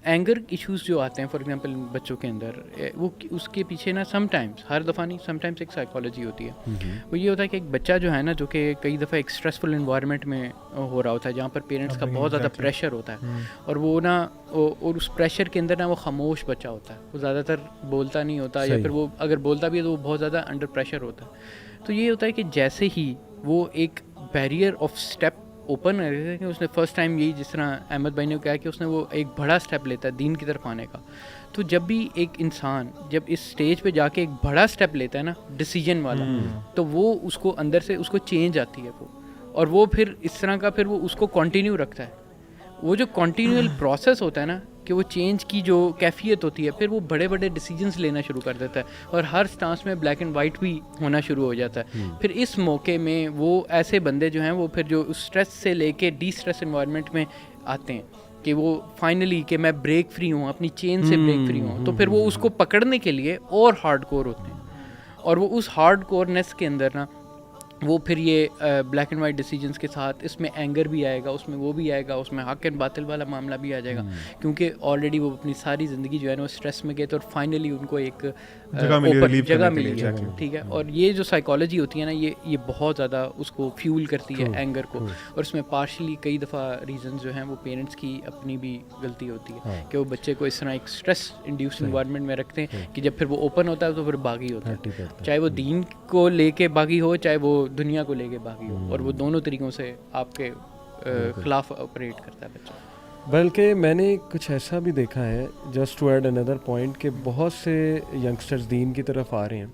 Anger issues جو آتے ہیں فار ایگزامپل بچوں کے اندر، وہ اس کے پیچھے نا سم ٹائمس، ہر دفعہ نہیں، سم ٹائمس ایک سائیکالوجی ہوتی ہے. وہ یہ ہوتا ہے کہ ایک بچہ جو ہے نا، جو کہ کئی دفعہ ایک اسٹریسفل انوائرمنٹ میں ہو رہا ہوتا ہے، جہاں پر پیرنٹس کا بہت زیادہ پریشر ہوتا ہے، اور وہ نا اور اس پریشر کے اندر نا وہ خاموش بچہ ہوتا ہے، وہ زیادہ تر بولتا نہیں ہوتا، یا پھر وہ اگر بولتا بھی ہے تو وہ بہت زیادہ انڈر پریشر ہوتا ہے. تو یہ ہوتا ہے کہ جیسے ہی وہ ایک بیریئر آف اسٹیپ اوپن ہے کہ اس نے فرسٹ ٹائم، یہی جس طرح احمد بھائی نے کہا کہ اس نے وہ ایک بڑا اسٹیپ لیتا ہے دین کی طرف آنے کا. تو جب بھی ایک انسان جب اس اسٹیج پہ جا کے ایک بڑا اسٹیپ لیتا ہے نا ڈیسیجن والا، تو وہ اس کو اندر سے اس کو چینج آتی ہے وہ، اور وہ پھر اس طرح کا پھر وہ اس کو کنٹینیو رکھتا ہے. وہ جو کنٹینیوئل پروسیس ہوتا ہے نا، کہ وہ چینج کی جو کیفیت ہوتی ہے، پھر وہ بڑے بڑے ڈیسیجنس لینا شروع کر دیتا ہے، اور ہر سٹانس میں بلیک اینڈ وائٹ بھی ہونا شروع ہو جاتا ہے. پھر اس موقع میں وہ ایسے بندے جو ہیں وہ پھر جو اسٹریس سے لے کے ڈی اسٹریس انوائرمنٹ میں آتے ہیں، کہ وہ فائنلی کہ میں بریک فری ہوں، اپنی چین سے بریک فری ہوں، تو پھر وہ اس کو پکڑنے کے لیے اور ہارڈ کور ہوتے ہیں. اور وہ اس ہارڈ کورنس کے اندر نا وہ پھر یہ بلیک اینڈ وائٹ ڈیسیجنس کے ساتھ اس میں اینگر بھی آئے گا، اس میں وہ بھی آئے گا، اس میں حق اینڈ باطل والا معاملہ بھی آ جائے گا، کیونکہ آلریڈی وہ اپنی ساری زندگی جو ہے نا وہ اسٹریس میں گئے تھے، اور فائنلی ان کو ایک جگہ ملی ہے. ٹھیک ہے. اور یہ جو سائیکالوجی ہوتی ہے نا، یہ بہت زیادہ اس کو فیول کرتی ہے اینگر کو، اور اس میں پارشلی کئی دفعہ ریزنز جو ہیں وہ پیرنٹس کی اپنی بھی غلطی ہوتی ہے کہ وہ بچے کو اس طرح ایک اسٹریس انڈیوس انوائرمنٹ میں رکھتے ہیں کہ جب پھر وہ اوپن ہوتا ہے تو پھر باغی ہوتا ہے، چاہے وہ دین کو لے کے باغی ہو، چاہے وہ دنیا کو لے کے باغی ہو، اور وہ دونوں طریقوں سے آپ کے خلاف آپریٹ کرتا ہے بچہ. بلکہ میں نے کچھ ایسا بھی دیکھا ہے، just to add another point, کہ بہت سے ینگسٹرز دین کی طرف آ رہے ہیں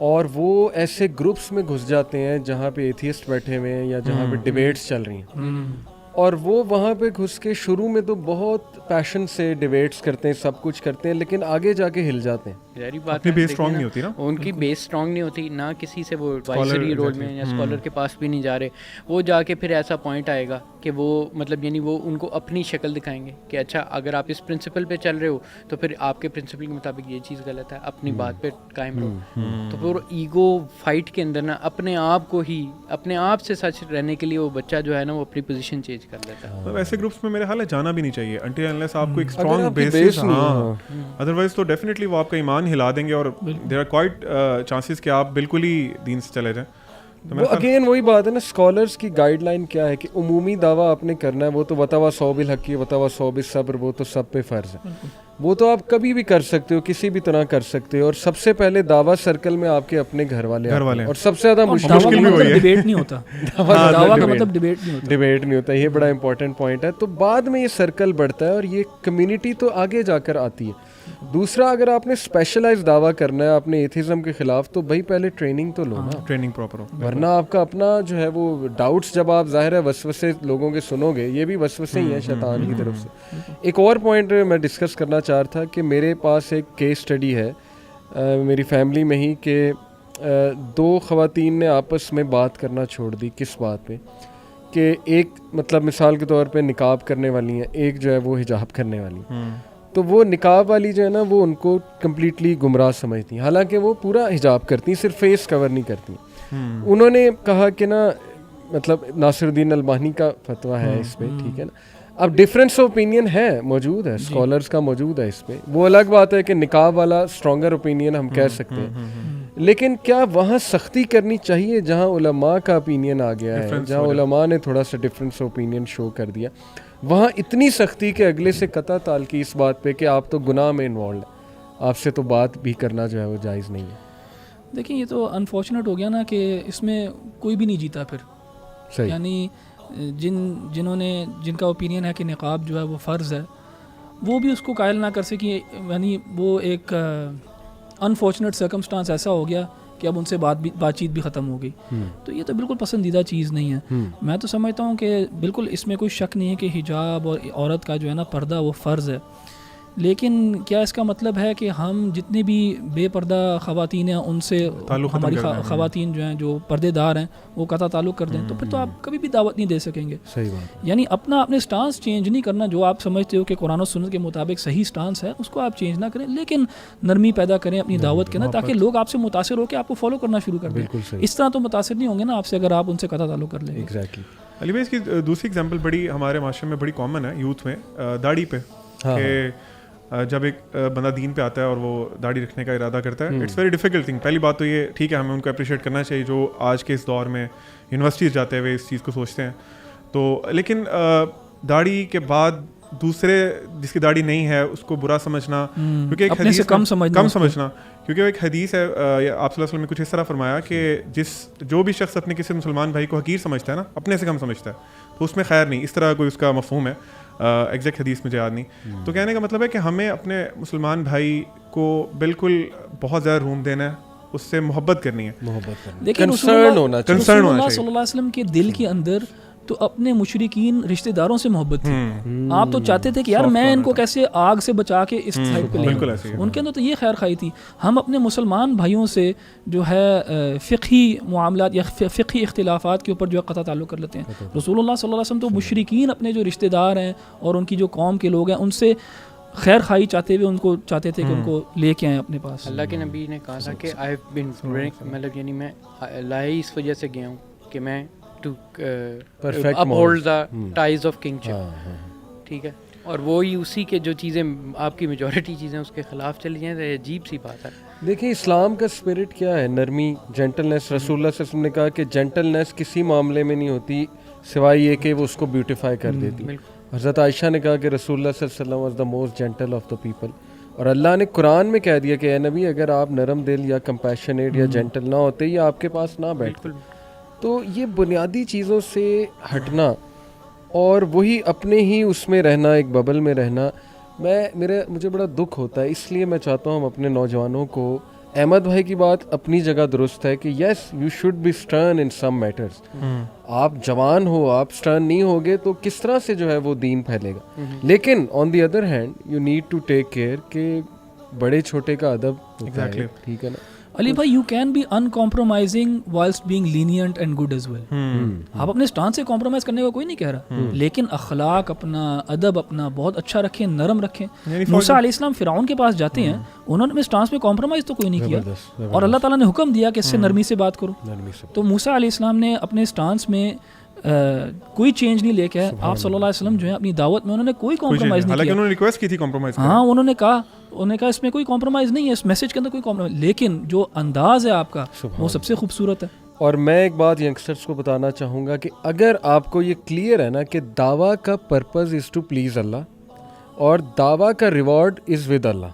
اور وہ ایسے گروپس میں گھس جاتے ہیں جہاں پہ ایتھیسٹ بیٹھے ہوئے ہیں یا جہاں پہ ڈیبیٹس چل رہی ہیں، اور وہ وہاں پہ گھس کے شروع میں تو بہت پیشن سے ڈیبیٹس کرتے ہیں، سب کچھ کرتے ہیں، لیکن آگے جا کے ہل جاتے ہیں. ظاہری بات ہے، بیس اسٹرانگ نہیں ہوتی نا، ان کی بیس اسٹرانگ نہیں ہوتی، نہ کسی سے وہ ایڈوائزری رول میں یا اسکالر کے پاس بھی نہیں جا رہے. وہ جا کے پھر ایسا پوائنٹ آئے گا کہ وہ مطلب یعنی وہ ان کو اپنی شکل دکھائیں گے کہ اچھا اگر آپ اس پرنسپل پہ چل رہے ہو تو پھر آپ کے پرنسپل کے مطابق یہ چیز غلط ہے، اپنی بات پہ قائم رہو. تو پھر ایگو فائٹ کے اندر نا اپنے آپ کو ہی اپنے آپ سے سچ رہنے کے لیے وہ بچہ جو ہے نا وہ اپنی پوزیشن چینج کر لیتا ہے. ایسے گروپس میں میرے خیال ہے جانا بھی نہیں چاہیے انٹل انلیس آپ کو ایک اسٹرانگ بیسس، ہاں ادروائز تو ڈیفینیٹلی وہ آپ کا ایمان ہلا دیں گے، اور دیر آر کوائٹ چانسز کہ آپ بالکل ہی دین سے چلے جائیں. وہ اگین وہی بات ہے نا، اسکالرس کی گائیڈ لائن کیا ہے کہ عمومی دعویٰ آپ نے کرنا ہے، وہ تو وتوا صوب الحق وتوا صوب الصبر، وہ تو سب پہ فرض ہے، وہ تو آپ کبھی بھی کر سکتے ہو، کسی بھی طرح کر سکتے ہو. اور سب سے پہلے دعویٰ سرکل میں آپ کے اپنے گھر والے، اور سب سے زیادہ مشکل بھی وہی ہے، ڈیبیٹ نہیں ہوتا، دعویٰ کا مطلب ڈیبیٹ نہیں ہوتا. یہ بڑا امپورٹنٹ پوائنٹ ہے. تو بعد میں یہ سرکل بڑھتا ہے اور یہ کمیونٹی تو آگے جا کر آتی ہے. دوسرا، اگر آپ نے اسپیشلائز دعویٰ کرنا ہے اپنے ایتھیزم کے خلاف تو بھائی پہلے ٹریننگ تو لو نا، ٹریننگ پراپر ہو، ورنہ آپ کا اپنا جو ہے وہ ڈاؤٹس جب آپ ظاہر ہے وسوسے لوگوں کے سنو گے، یہ بھی وسوسے ہی ہیں شیطان کی طرف سے. ایک اور پوائنٹ میں ڈسکس کرنا چاہ رہا تھا کہ میرے پاس ایک کیس اسٹڈی ہے میری فیملی میں ہی کہ دو خواتین نے آپس میں بات کرنا چھوڑ دی. کس بات پہ؟ کہ ایک مطلب مثال کے طور پہ نقاب کرنے والی ہیں، ایک جو ہے وہ حجاب کرنے والی. تو وہ نقاب والی جو ہے نا وہ ان کو کمپلیٹلی گمراہ سمجھتی ہیں، حالانکہ وہ پورا حجاب کرتی ہیں، صرف فیس کور نہیں کرتی. انہوں نے کہا کہ نا مطلب ناصر الدین البانی کا فتویٰ ہے اس پہ، ٹھیک ہے نا. اب ڈفرینس آف اوپینین ہے، موجود ہے، اسکالرس کا موجود ہے اس پہ. وہ الگ بات ہے کہ نقاب والا اسٹرانگر اوپینین ہم کہہ سکتے ہیں، لیکن کیا وہاں سختی کرنی چاہیے جہاں علماء کا اوپینین آ گیا ہے، جہاں علماء نے تھوڑا سا ڈفرینس آف اوپینین شو کر دیا، وہاں اتنی سختی کہ اگلے سے قطع تعلقی اس بات پہ کہ آپ تو گناہ میں انوالوڈ ہیں، آپ سے تو بات بھی کرنا جو ہے وہ جائز نہیں ہے. دیکھیں یہ تو انفارچونیٹ ہو گیا نا کہ اس میں کوئی بھی نہیں جیتا پھر. صحیح. یعنی جن کا اوپینین ہے کہ نقاب جو ہے وہ فرض ہے، وہ بھی اس کو قائل نہ کر سکیں. یعنی وہ ایک انفارچونیٹ سرکمسٹانس ایسا ہو گیا کہ اب ان سے بات چیت بھی ختم ہو گئی. تو یہ تو بالکل پسندیدہ چیز نہیں ہے. میں تو سمجھتا ہوں کہ بالکل اس میں کوئی شک نہیں ہے کہ حجاب اور عورت کا جو ہے نا پردہ وہ فرض ہے، لیکن کیا اس کا مطلب ہے کہ ہم جتنی بھی بے پردہ خواتین ہیں ان سے ہماری خواتین جو ہیں جو پردے دار ہیں وہ قطع تعلق کر دیں؟ تو پھر تو آپ کبھی بھی دعوت نہیں دے سکیں گے. صحیح بات. یعنی اپنے سٹانس چینج نہیں کرنا، جو آپ سمجھتے ہو کہ قرآن و سنت کے مطابق صحیح سٹانس ہے اس کو آپ چینج نہ کریں، لیکن نرمی پیدا کریں اپنی دعوت کے نا، تاکہ لوگ آپ سے متاثر ہو کے آپ کو فالو کرنا شروع کر دیں. اس طرح تو متاثر نہیں ہوں گے نا آپ سے اگر آپ ان سے قطع تعلق کر لیں گے. ایگزیکٹلی. علی بھائی اس کی دوسری ایگزامپل بڑی ہمارے معاشرے میں بڑی کامن ہے، یوتھ میں داڑھی پہ کہ جب ایک بندہ دین پہ آتا ہے اور وہ داڑھی رکھنے کا ارادہ کرتا ہے, اٹس ویری ڈیفیکلٹ تھنگ. پہلی بات تو یہ ٹھیک ہے, ہمیں ان کو اپریشیٹ کرنا چاہیے جو آج کے اس دور میں یونیورسٹیز جاتے ہوئے اس چیز کو سوچتے ہیں. تو لیکن داڑھی کے بعد دوسرے جس کی داڑھی نہیں ہے اس کو برا سمجھنا, کیونکہ ایک حدیث کم سمجھنا, کیونکہ ایک حدیث ہے آپ صلی اللہ علیہ وسلم نے کچھ اس طرح فرمایا کہ جو بھی شخص اپنے کسی مسلمان بھائی کو حقیر سمجھتا ہے نا, اپنے سے کم سمجھتا ہے, تو اس میں خیر نہیں. اس طرح کوئی اس کا مفہوم ہے, ایگزیکٹ حدیث مجھے یاد نہیں. تو کہنے کا مطلب ہے کہ ہمیں اپنے مسلمان بھائی کو بالکل بہت زیادہ روم دینا ہے, اس سے محبت کرنی ہے, لیکن کنسرن ہونا چاہیے. رسول اللہ صلی اللہ علیہ وسلم کے دل کے اندر تو اپنے مشرکین رشتہ داروں سے محبت تھی. آپ تو چاہتے تھے کہ یار میں ان کو کیسے آگ سے بچا کے اس سائڈ پہ لے آؤں. ان کے اندر تو یہ خیر خواہی تھی. ہم اپنے مسلمان بھائیوں سے جو ہے فقہی معاملات یا فقہی اختلافات کے اوپر جو ہے قطع تعلق کر لیتے ہیں. رسول اللہ صلی اللہ علیہ وسلم تو مشرکین اپنے جو رشتہ دار ہیں اور ان کی جو قوم کے لوگ ہیں ان سے خیر خواہی چاہتے ہوئے ان کو چاہتے تھے کہ ان کو لے کے آئیں اپنے پاس. اللہ کے نبی نے کہا تھا کہ آئی ہیو بین مطلب یعنی میں لائے اس وجہ سے گیا ہوں کہ میں to uphold the ties of kingship. ٹھیک ہے, اور وہی اسی کے جو چیزیں آپ کی میجورٹی چیزیں اس کے خلاف چلی جائیں تو عجیب سی بات ہے. دیکھیں اسلام کا اسپرٹ کیا ہے, نرمی, جینٹلنس. رسول اللہ صلی اللہ علیہ وسلم نے کہا کہ جینٹلنس کسی معاملے میں نہیں ہوتی سوائے یہ کہ وہ اس کو بیوٹیفائی کر دیتی. حضرت عائشہ نے کہا کہ رسول اللہ صلی اللہ علیہ وسلم was the most gentle of the people. اور اللہ نے قرآن میں کہہ دیا کہ اے نبی اگر آپ نرم دل یا کمپیشنیٹ یا جینٹل نہ ہوتے یا آپ کے پاس نہ بیٹھتے. تو یہ بنیادی چیزوں سے ہٹنا اور وہی اپنے ہی اس میں رہنا, ایک ببل میں رہنا, مجھے بڑا دکھ ہوتا ہے. اس لیے میں چاہتا ہوں ہم اپنے نوجوانوں کو, احمد بھائی کی بات اپنی جگہ درست ہے کہ yes you should be stern in some matters. آپ جوان ہو, آپ اسٹرن نہیں ہوگے تو کس طرح سے جو ہے وہ دین پھیلے گا. لیکن on the other hand you need to take care کہ بڑے چھوٹے کا ادب ہوتا ہے. ٹھیک ہے نا علی بھائی, you can be uncompromising whilst being lenient and good as well. آپ اپنے اسٹانس سے کمپرومائز کرنے کا کوئی نہیں کہہ رہا, لیکن اخلاق اپنا, ادب اپنا بہت اچھا رکھیں, نرم رکھیں. موسیٰ علیہ السلام فرعون کے پاس جاتے ہیں, انہوں نے اپنے اسٹانس میں کمپرومائز تو کوئی نہیں کیا, اور اللہ تعالیٰ نے حکم دیا کہ اس سے نرمی سے بات کرو. تو موسیٰ علیہ السلام نے اپنے اسٹانس میں کوئی چینج نہیں لے کے, آپ صلی اللہ علیہ وسلم جو ہے اپنی دعوت میں انہوں نے کوئی کمپرومائز نہیں کیا. انہوں نے ریکویسٹ کی تھی کمپرومائز. ہاں, انہوں نے کہا اس میں کوئی کمپرومائز نہیں ہے, اس میسج کے اندر کوئی کمپرومائز, لیکن جو انداز ہے آپ کا وہ سب سے خوبصورت ہے. اور میں ایک بات ینگسٹرس کو بتانا چاہوں گا کہ اگر آپ کو یہ کلیئر ہے نا کہ دعویٰ کا پرپز از ٹو پلیز اللہ اور دعویٰ کا ریوارڈ از ود اللہ,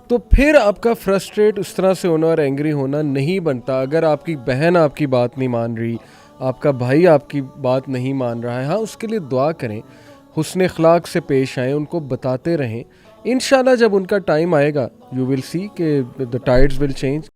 تو پھر آپ کا فرسٹریٹ اس طرح سے ہونا اور اینگری ہونا نہیں بنتا. اگر آپ کی بہن آپ کی بات نہیں مان رہی, آپ کا بھائی آپ کی بات نہیں مان رہا ہے, ہاں اس کے لیے دعا کریں, حسن اخلاق سے پیش آئیں, ان کو بتاتے رہیں. انشاءاللہ جب ان کا ٹائم آئے گا یو ول سی کہ the tides will change.